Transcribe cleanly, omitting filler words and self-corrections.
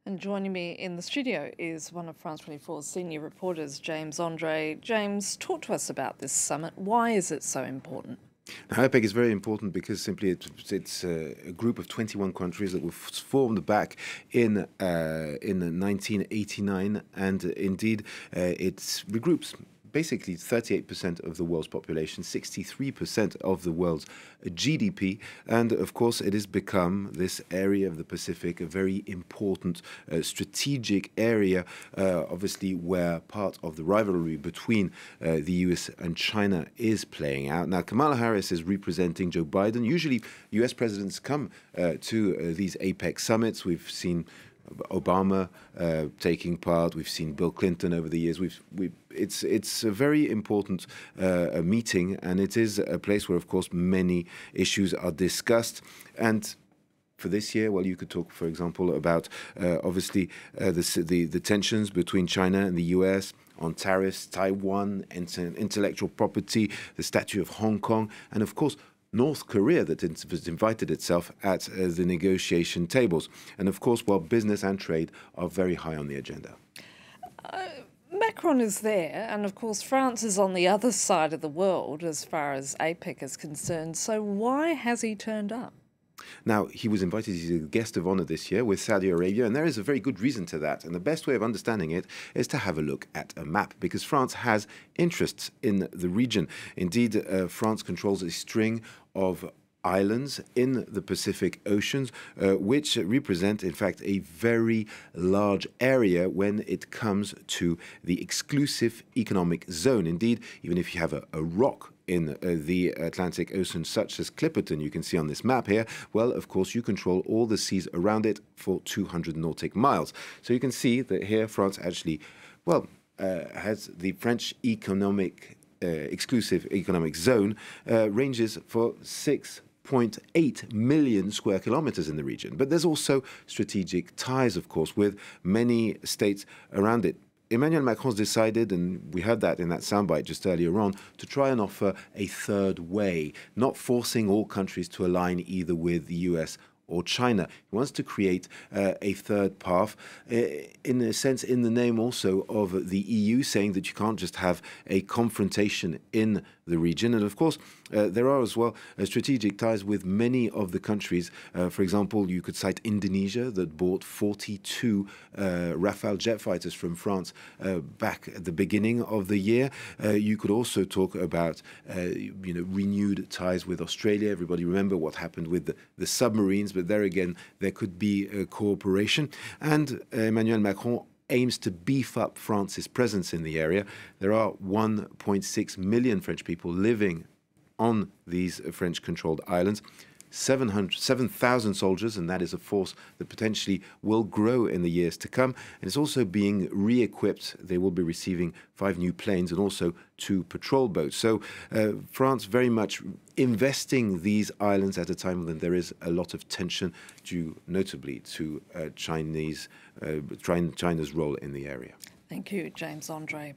And joining me in the studio is one of France 24's senior reporters, James Andre. James, talk to us about this summit. Why is it so important? Now, APEC is very important because simply it's a group of 21 countries that were formed back in 1989, and indeed it regroups basically 38% of the world's population, 63% of the world's GDP, and of course it has become, this area of the Pacific, a very important strategic area, obviously where part of the rivalry between the US and China is playing out. Now, Kamala Harris is representing Joe Biden. Usually US presidents come to these APEC summits. We've seen Obama taking part. We've seen Bill Clinton over the years. It's a very important meeting, and it is a place where, of course, many issues are discussed. And for this year, well, you could talk, for example, about obviously the tensions between China and the US on tariffs, Taiwan, intellectual property, the Statue of Hong Kong, and of course North Korea that has invited itself at the negotiation tables. And of course, while business and trade are very high on the agenda. Macron is there, and of course France is on the other side of the world as far as APEC is concerned. So why has he turned up? Now, he was invited as a guest of honor this year with Saudi Arabia, and there is a very good reason to that. And the best way of understanding it is to have a look at a map, because France has interests in the region. Indeed, France controls a string of islands in the Pacific Oceans, which represent, in fact, a very large area when it comes to the exclusive economic zone. Indeed, even if you have a rock in the Atlantic Ocean, such as Clipperton, you can see on this map here, well, of course, you control all the seas around it for 200 nautic miles. So you can see that here France actually, well, has the French exclusive economic zone ranges for 6.8 million square kilometers in the region. But there's also strategic ties, of course, with many states around it. Emmanuel Macron's decided, and we heard that in that soundbite just earlier on, to try and offer a third way, not forcing all countries to align either with the US or China. He wants to create a third path, in a sense, in the name also of the EU, saying that you can't just have a confrontation in the region. And of course, there are as well strategic ties with many of the countries. For example, you could cite Indonesia, that bought 42 Rafale jet fighters from France back at the beginning of the year. You could also talk about renewed ties with Australia. Everybody remember what happened with the submarines, but there again, there could be cooperation. And Emmanuel Macron aims to beef up France's presence in the area. There are 1.6 million French people living on these French-controlled islands. 7,000 soldiers, and that is a force that potentially will grow in the years to come. And it's also being re-equipped. They will be receiving 5 new planes and also 2 patrol boats. So France very much investing these islands at a time when there is a lot of tension due notably to China's role in the area. Thank you, James Andre.